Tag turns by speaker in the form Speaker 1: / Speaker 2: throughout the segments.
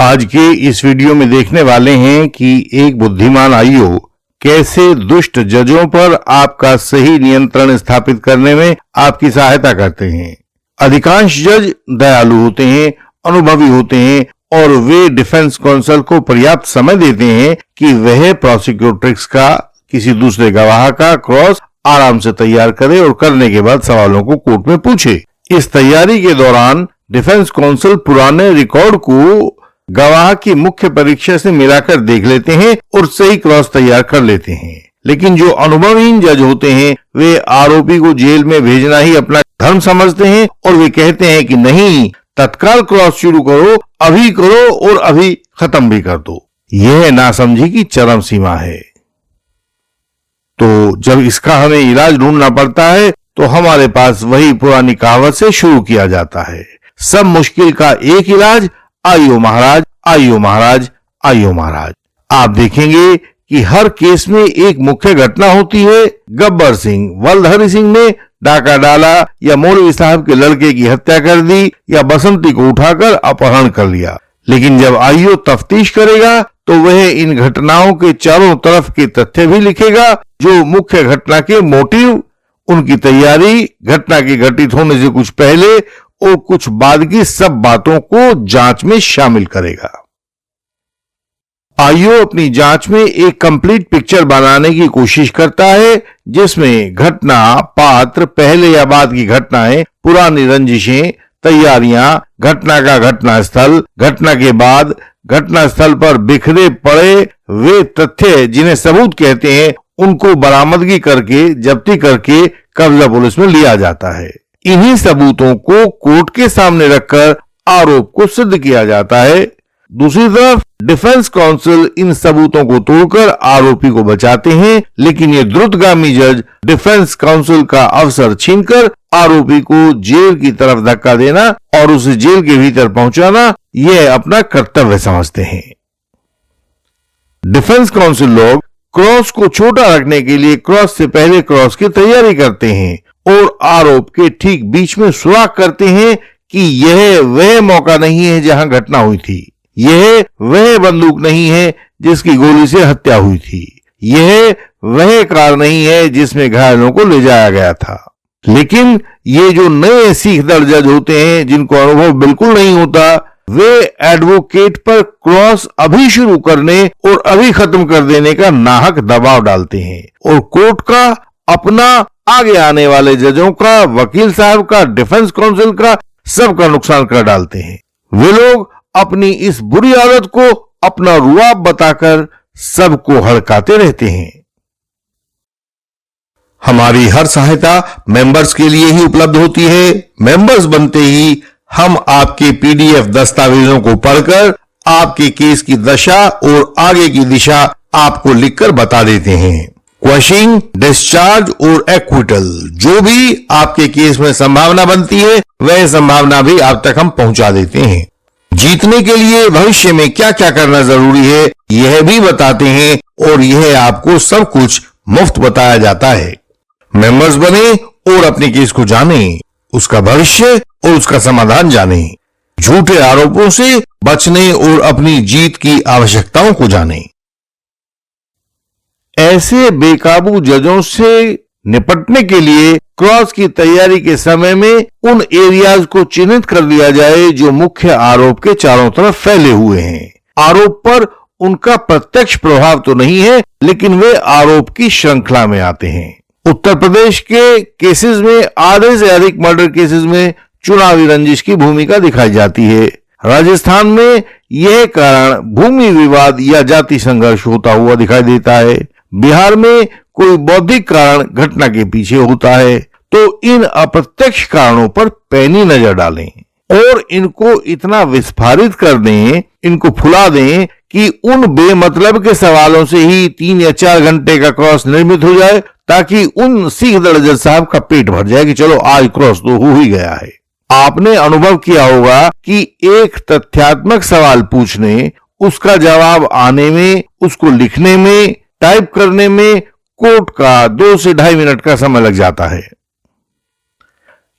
Speaker 1: आज के इस वीडियो में देखने वाले हैं कि एक बुद्धिमान आईओ कैसे दुष्ट जजों पर आपका सही नियंत्रण स्थापित करने में आपकी सहायता करते हैं। अधिकांश जज दयालु होते हैं, अनुभवी होते हैं और वे डिफेंस काउंसिल को पर्याप्त समय देते हैं कि वह प्रोसिक्यूट्रिक्स का किसी दूसरे गवाह का क्रॉस आराम से तैयार करे और करने के बाद सवालों को कोर्ट में पूछे। इस तैयारी के दौरान डिफेंस काउंसिल पुराने रिकॉर्ड को गवाह की मुख्य परीक्षा से मिलाकर देख लेते हैं और सही क्रॉस तैयार कर लेते हैं। लेकिन जो अनुभवहीन जज होते हैं वे आरोपी को जेल में भेजना ही अपना धर्म समझते हैं और वे कहते हैं कि नहीं, तत्काल क्रॉस शुरू करो, अभी करो और अभी खत्म भी कर दो। यह नासमझी की चरम सीमा है। तो जब इसका हमें इलाज ढूंढना पड़ता है तो हमारे पास वही पुरानी कहावत से शुरू किया जाता है, सब मुश्किल का एक इलाज, आइयो महाराज, आइयो महाराज, आइयो महाराज। आप देखेंगे कि हर केस में एक मुख्य घटना होती है। गब्बर सिंह, वल्लहरी सिंह ने डाका डाला या मौलवी साहब के लड़के की हत्या कर दी या बसंती को उठाकर अपहरण कर लिया। लेकिन जब आईओ तफ्तीश करेगा तो वह इन घटनाओं के चारों तरफ के तथ्य भी लिखेगा, जो मुख्य घटना के मोटिव, उनकी तैयारी, घटना के घटित होने से कुछ पहले और कुछ बाद की सब बातों को जांच में शामिल करेगा। आईओ अपनी जांच में एक कंप्लीट पिक्चर बनाने की कोशिश करता है, जिसमें घटना, पात्र, पहले या बाद की घटनाएं, पुरानी रंजिशें, तैयारियां, घटना का घटनास्थल, घटना के बाद घटना स्थल पर बिखरे पड़े वे तथ्य जिन्हें सबूत कहते हैं, उनको बरामदगी करके, जब्ती करके कब्जा पुलिस में लिया जाता है। इन्हीं सबूतों को कोर्ट के सामने रखकर आरोप को सिद्ध किया जाता है। दूसरी तरफ डिफेंस काउंसिल इन सबूतों को तोड़कर आरोपी को बचाते हैं, लेकिन ये द्रुतगामी जज डिफेंस काउंसिल का अवसर छीनकर आरोपी को जेल की तरफ धक्का देना और उसे जेल के भीतर पहुंचाना यह अपना कर्तव्य समझते हैं। डिफेंस काउंसिल लोग क्रॉस को छोटा रखने के लिए क्रॉस से पहले क्रॉस की तैयारी करते हैं और आरोप के ठीक बीच में सुराख करते हैं कि यह वह मौका नहीं है जहां घटना हुई थी, यह वह बंदूक नहीं है जिसकी गोली से हत्या हुई थी, यह वह कार नहीं है जिसमें घायलों को ले जाया गया था। लेकिन ये जो नए सीखदार जज होते हैं, जिनको अनुभव बिल्कुल नहीं होता, वे एडवोकेट पर क्रॉस अभी शुरू करने और अभी खत्म कर देने का नाहक दबाव डालते हैं और कोर्ट का, अपना, आगे आने वाले जजों का, वकील साहब का, डिफेंस काउंसिल का, सबका नुकसान कर डालते हैं। वे लोग अपनी इस बुरी आदत को अपना रुआब बताकर सबको हड़काते रहते हैं। हमारी हर सहायता मेंबर्स के लिए ही उपलब्ध होती है। मेंबर्स बनते ही हम आपके पीडीएफ दस्तावेजों को पढ़कर आपके केस की दशा और आगे की दिशा आपको लिखकर बता देते हैं। क्वशिंग, डिस्चार्ज और एक्विटल, जो भी आपके केस में संभावना बनती है, वह संभावना भी आप तक हम पहुंचा देते हैं। जीतने के लिए भविष्य में क्या क्या करना जरूरी है यह भी बताते हैं और यह आपको सब कुछ मुफ्त बताया जाता है। मेंबर्स बने और अपने केस को जानें, उसका भविष्य और उसका समाधान जानें, झूठे आरोपों से बचने और अपनी जीत की आवश्यकताओं को जानें। ऐसे बेकाबू जजों से निपटने के लिए क्रॉस की तैयारी के समय में उन एरियाज को चिन्हित कर लिया जाए जो मुख्य आरोप के चारों तरफ फैले हुए हैं। आरोप पर उनका प्रत्यक्ष प्रभाव तो नहीं है, लेकिन वे आरोप की श्रृंखला में आते हैं। उत्तर प्रदेश के केसेस में आधे से अधिक मर्डर केसेस में चुनावी रंजिश की भूमिका दिखाई जाती है। राजस्थान में यह कारण भूमि विवाद या जाति संघर्ष होता हुआ दिखाई देता है। बिहार में कोई बौद्धिक कारण घटना के पीछे होता है। तो इन अप्रत्यक्ष कारणों पर पैनी नजर डालें और इनको इतना विस्फारित कर दें, इनको फुला दें कि उन बेमतलब के सवालों से ही 3 या 4 घंटे का क्रॉस निर्मित हो जाए, ताकि उन सीखदार जज साहब का पेट भर जाए कि चलो आज क्रॉस तो हो ही गया है। आपने अनुभव किया होगा कि एक तथ्यात्मक सवाल पूछने, उसका जवाब आने में, उसको लिखने में, टाइप करने में कोर्ट का 2 से 2.5 मिनट का समय लग जाता है।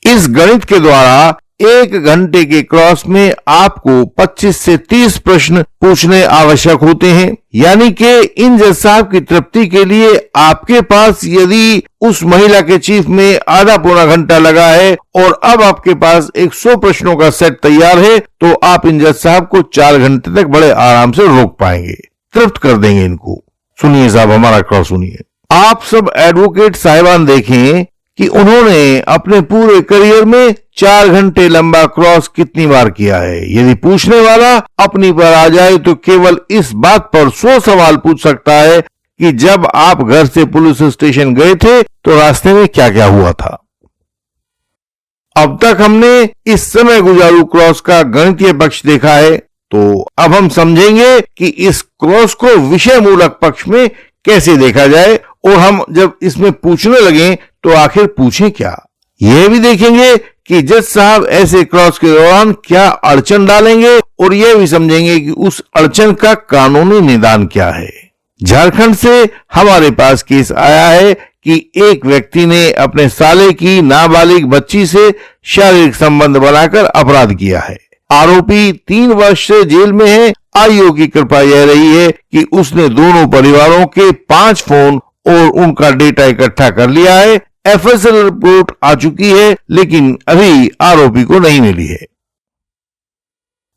Speaker 1: इस गणित के द्वारा 1 घंटे के क्रॉस में आपको 25 से 30 प्रश्न पूछने आवश्यक होते हैं। यानी कि इन जज साहब की तृप्ति के लिए आपके पास यदि उस महिला के चीफ में आधा पौना घंटा लगा है और अब आपके पास 100 प्रश्नों का सेट तैयार है, तो आप इन जज साहब को 4 घंटे तक बड़े आराम से रोक पाएंगे, तृप्त कर देंगे इनको। सुनिए साहब, हमारा क्रॉस सुनिए। आप सब एडवोकेट साहिबान देखें कि उन्होंने अपने पूरे करियर में 4 घंटे लंबा क्रॉस कितनी बार किया है। यदि पूछने वाला अपनी पर आ जाए तो केवल इस बात पर 100 सवाल पूछ सकता है कि जब आप घर से पुलिस स्टेशन गए थे तो रास्ते में क्या क्या हुआ था। अब तक हमने इस समय गुजारू क्रॉस का गणितीय पक्ष देखा है, तो अब हम समझेंगे कि इस क्रॉस को विषय मूलक पक्ष में कैसे देखा जाए और हम जब इसमें पूछने लगे तो आखिर पूछें क्या। यह भी देखेंगे कि जज साहब ऐसे क्रॉस के दौरान क्या अड़चन डालेंगे और यह भी समझेंगे कि उस अड़चन का कानूनी निदान क्या है। झारखंड से हमारे पास केस आया है कि एक व्यक्ति ने अपने साले की नाबालिग बच्ची से शारीरिक संबंध बनाकर अपराध किया है। आरोपी 3 वर्ष से जेल में है। आईओ की कृपा यह रही है कि उसने दोनों परिवारों के 5 फोन और उनका डेटा इकट्ठा कर लिया है। एफएसएल रिपोर्ट आ चुकी है, लेकिन अभी आरोपी को नहीं मिली है।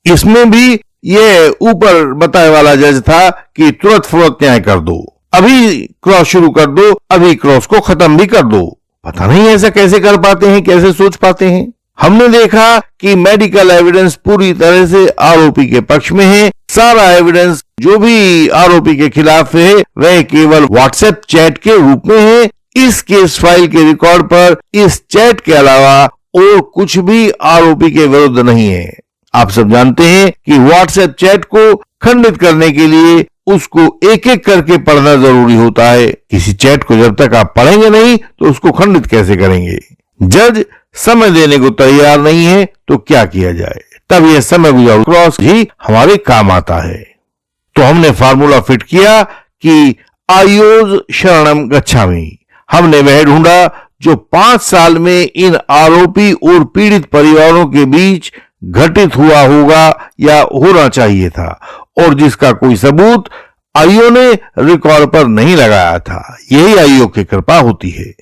Speaker 1: इसमें भी यह ऊपर बताए वाला जज था कि तुरंत फुरत न्याय कर दो, अभी क्रॉस शुरू कर दो, अभी क्रॉस को खत्म भी कर दो। पता नहीं ऐसा कैसे कर पाते हैं, कैसे सोच पाते हैं। हमने देखा कि मेडिकल एविडेंस पूरी तरह से आरोपी के पक्ष में है। सारा एविडेंस जो भी आरोपी के खिलाफ है वह केवल व्हाट्सएप चैट के रूप में है। इस केस फाइल के रिकॉर्ड पर इस चैट के अलावा और कुछ भी आरोपी के विरुद्ध नहीं है। आप सब जानते हैं कि व्हाट्सएप चैट को खंडित करने के लिए उसको एक एक करके पढ़ना जरूरी होता है। किसी चैट को जब तक आप पढ़ेंगे नहीं तो उसको खंडित कैसे करेंगे। जज समय देने को तैयार नहीं है तो क्या किया जाए। तब यह समय गुजारू क्रॉस ही हमारे काम आता है। तो हमने फार्मूला फिट किया कि आयोज शरणम गच्छामि। हमने वह ढूंढा जो 5 साल में इन आरोपी और पीड़ित परिवारों के बीच घटित हुआ होगा या होना चाहिए था और जिसका कोई सबूत आईओ ने रिकॉर्ड पर नहीं लगाया था। यही आईओ की कृपा होती है।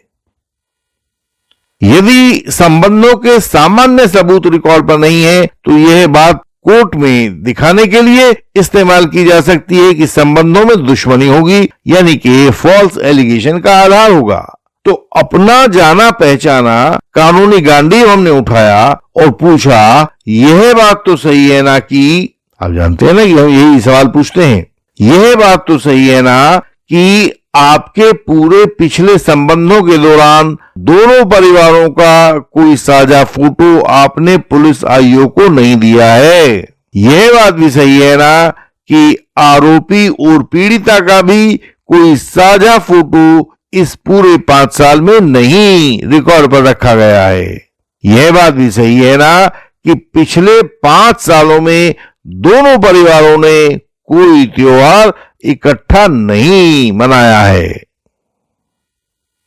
Speaker 1: यदि संबंधों के सामान्य सबूत रिकॉर्ड पर नहीं है तो यह बात कोर्ट में दिखाने के लिए इस्तेमाल की जा सकती है कि संबंधों में दुश्मनी होगी, यानी कि फॉल्स एलिगेशन का आधार होगा। तो अपना जाना पहचाना कानूनी गांडीव हमने उठाया और पूछा, यह बात तो सही है ना कि, आप जानते हैं ना कि हम यही सवाल पूछते हैं, यह बात तो सही है ना कि आपके पूरे पिछले संबंधों के दौरान दोनों परिवारों का कोई साझा फोटो आपने पुलिस आईओ को नहीं दिया है। यह बात भी सही है ना कि आरोपी और पीड़िता का भी कोई साझा फोटो इस पूरे 5 साल में नहीं रिकॉर्ड पर रखा गया है। यह बात भी सही है ना कि पिछले 5 सालों में दोनों परिवारों ने कोई त्योहार इकट्ठा नहीं मनाया है।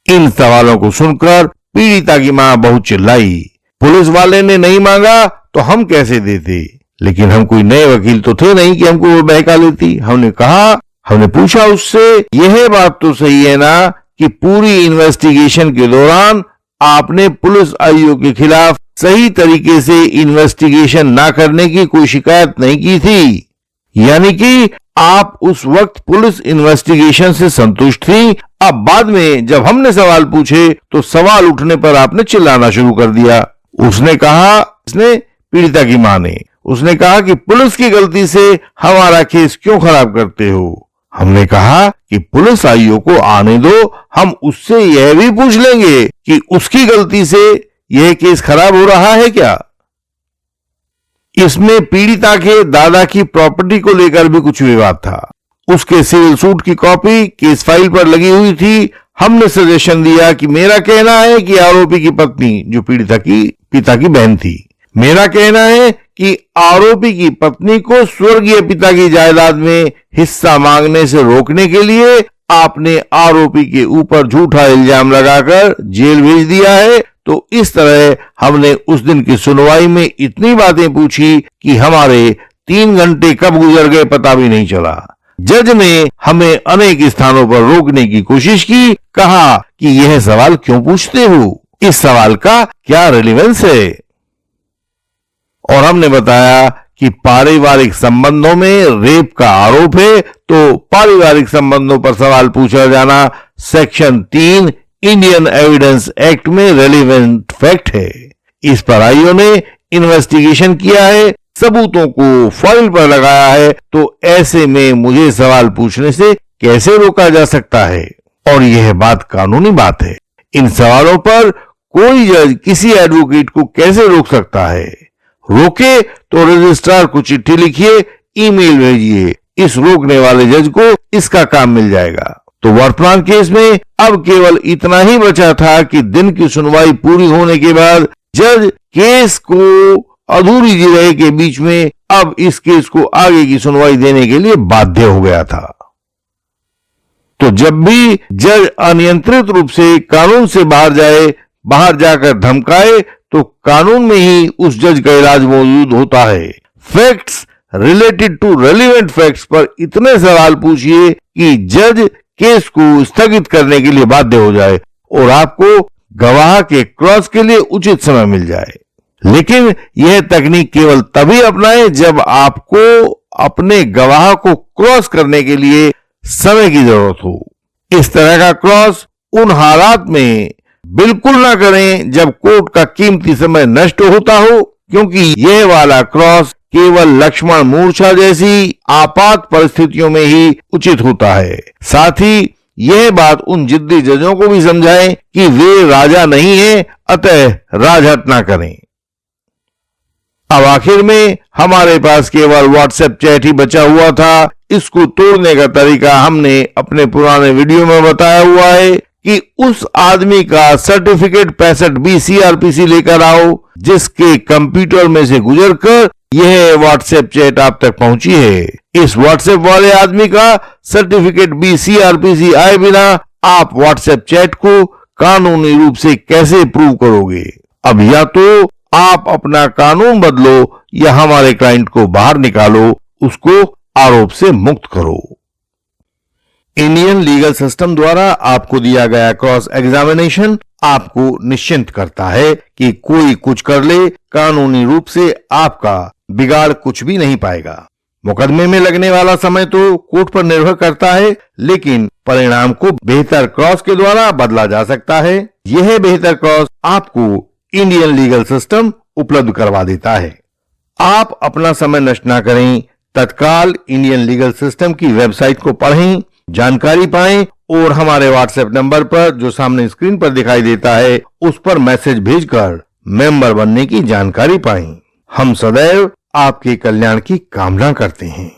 Speaker 1: इन सवालों को सुनकर पीड़िता की मां बहुत चिल्लाई। पुलिस वाले ने नहीं मांगा तो हम कैसे देते, लेकिन हम कोई नए वकील तो थे नहीं कि हमको वो बहका लेती। हमने पूछा उससे, यह बात तो सही है ना कि पूरी इन्वेस्टिगेशन के दौरान आपने पुलिस आईओ के खिलाफ सही तरीके से इन्वेस्टिगेशन ना करने की कोई शिकायत नहीं की थी, यानी कि आप उस वक्त पुलिस इन्वेस्टिगेशन से संतुष्ट थी। अब बाद में जब हमने सवाल पूछे तो सवाल उठने पर आपने चिल्लाना शुरू कर दिया। उसने पीड़िता की मां ने उसने कहा कि पुलिस की गलती से हमारा केस क्यों खराब करते हो। हमने कहा कि पुलिस आईओ को आने दो, हम उससे यह भी पूछ लेंगे कि उसकी गलती से यह केस खराब हो रहा है क्या। इसमें पीड़िता के दादा की प्रॉपर्टी को लेकर भी कुछ विवाद था। उसके सिविल सूट की कॉपी केस फाइल पर लगी हुई थी। हमने सजेशन दिया कि मेरा कहना है कि आरोपी की पत्नी, जो पीड़िता की पिता की बहन थी, मेरा कहना है कि आरोपी की पत्नी को स्वर्गीय पिता की जायदाद में हिस्सा मांगने से रोकने के लिए आपने आरोपी के ऊपर झूठा इल्जाम लगाकर जेल भेज दिया है। तो इस तरह हमने उस दिन की सुनवाई में इतनी बातें पूछी कि हमारे 3 घंटे कब गुजर गए पता भी नहीं चला। जज ने हमें अनेक स्थानों पर रोकने की कोशिश की, कहा कि यह सवाल क्यों पूछते हो, इस सवाल का क्या रिलेवेंस है। और हमने बताया कि पारिवारिक संबंधों में रेप का आरोप है, तो पारिवारिक संबंधों पर सवाल पूछा जाना सेक्शन 3 इंडियन एविडेंस एक्ट में रेलिवेंट फैक्ट है। इस पर आईओ ने इन्वेस्टिगेशन किया है, सबूतों को फाइल पर लगाया है, तो ऐसे में मुझे सवाल पूछने से कैसे रोका जा सकता है। और यह बात कानूनी बात है। इन सवालों पर कोई जज किसी एडवोकेट को कैसे रोक सकता है। रोके तो रजिस्ट्रार को चिट्ठी लिखिए, ईमेल भेजिए, इस रोकने वाले जज को इसका काम मिल जाएगा। तो वर्तमान केस में अब केवल इतना ही बचा था कि दिन की सुनवाई पूरी होने के बाद जज केस को अधूरी जिरह के बीच में अब इस केस को आगे की सुनवाई देने के लिए बाध्य हो गया था। तो जब भी जज अनियंत्रित रूप से कानून से बाहर जाकर धमकाए, तो कानून में ही उस जज का इलाज मौजूद होता है। Facts related to relevant facts पर इतने सवाल पूछिए कि जज केस को स्थगित करने के लिए बाध्य हो जाए और आपको गवाह के क्रॉस के लिए उचित समय मिल जाए। लेकिन यह तकनीक केवल तभी अपनाएं जब आपको अपने गवाह को क्रॉस करने के लिए समय की जरूरत हो। इस तरह का क्रॉस उन हालात में बिल्कुल ना करें जब कोर्ट का कीमती समय नष्ट होता हो, क्योंकि यह वाला क्रॉस केवल लक्ष्मण मूर्छा जैसी आपात परिस्थितियों में ही उचित होता है। साथ ही यह बात उन जिद्दी जजों को भी समझाएं कि वे राजा नहीं हैं, अतः राजहट ना करें। अब आखिर में हमारे पास केवल व्हाट्सएप चैट ही बचा हुआ था। इसको तोड़ने का तरीका हमने अपने पुराने वीडियो में बताया हुआ है कि उस आदमी का सर्टिफिकेट 65B CRPC लेकर आओ जिसके कंप्यूटर में से गुजरकर यह व्हाट्सएप चैट आप तक पहुंची है। इस व्हाट्सएप वाले आदमी का सर्टिफिकेट B CRPC आए बिना आप व्हाट्सएप चैट को कानूनी रूप से कैसे प्रूव करोगे। अब या तो आप अपना कानून बदलो या हमारे क्लाइंट को बाहर निकालो, उसको आरोप से मुक्त करो। इंडियन लीगल सिस्टम द्वारा आपको दिया गया क्रॉस एग्जामिनेशन आपको निश्चिंत करता है कि कोई कुछ कर ले, कानूनी रूप से आपका बिगाड़ कुछ भी नहीं पाएगा। मुकदमे में लगने वाला समय तो कोर्ट पर निर्भर करता है, लेकिन परिणाम को बेहतर क्रॉस के द्वारा बदला जा सकता है। यह बेहतर क्रॉस आपको इंडियन लीगल सिस्टम उपलब्ध करवा देता है। आप अपना समय नष्ट ना करें, तत्काल इंडियन लीगल सिस्टम की वेबसाइट को पढ़ें, जानकारी पाएं और हमारे व्हाट्सएप नंबर पर जो सामने स्क्रीन पर दिखाई देता है उस पर मैसेज भेजकर मेंबर बनने की जानकारी पाएं। हम सदैव आपके कल्याण की कामना करते हैं।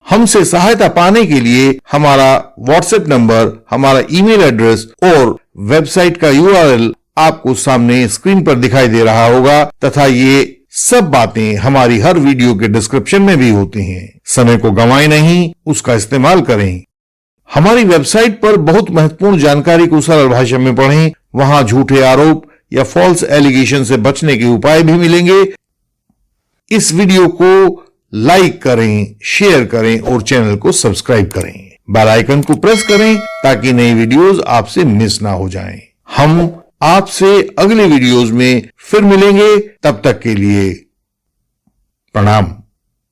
Speaker 1: हमसे सहायता पाने के लिए हमारा व्हाट्सएप नंबर, हमारा ईमेल एड्रेस और वेबसाइट का URL आपको सामने स्क्रीन पर दिखाई दे रहा होगा तथा ये सब बातें हमारी हर वीडियो के डिस्क्रिप्शन में भी होती हैं। समय को गंवाएं नहीं, उसका इस्तेमाल करें। हमारी वेबसाइट पर बहुत महत्वपूर्ण जानकारी को सरल भाषा में पढ़ें। वहां झूठे आरोप या फॉल्स एलिगेशन से बचने के उपाय भी मिलेंगे। इस वीडियो को लाइक करें, शेयर करें और चैनल को सब्सक्राइब करें। बेल आइकन को प्रेस करें ताकि नई वीडियोस आपसे मिस ना हो जाएं। हम आपसे अगले वीडियोस में फिर मिलेंगे। तब तक के लिए प्रणाम।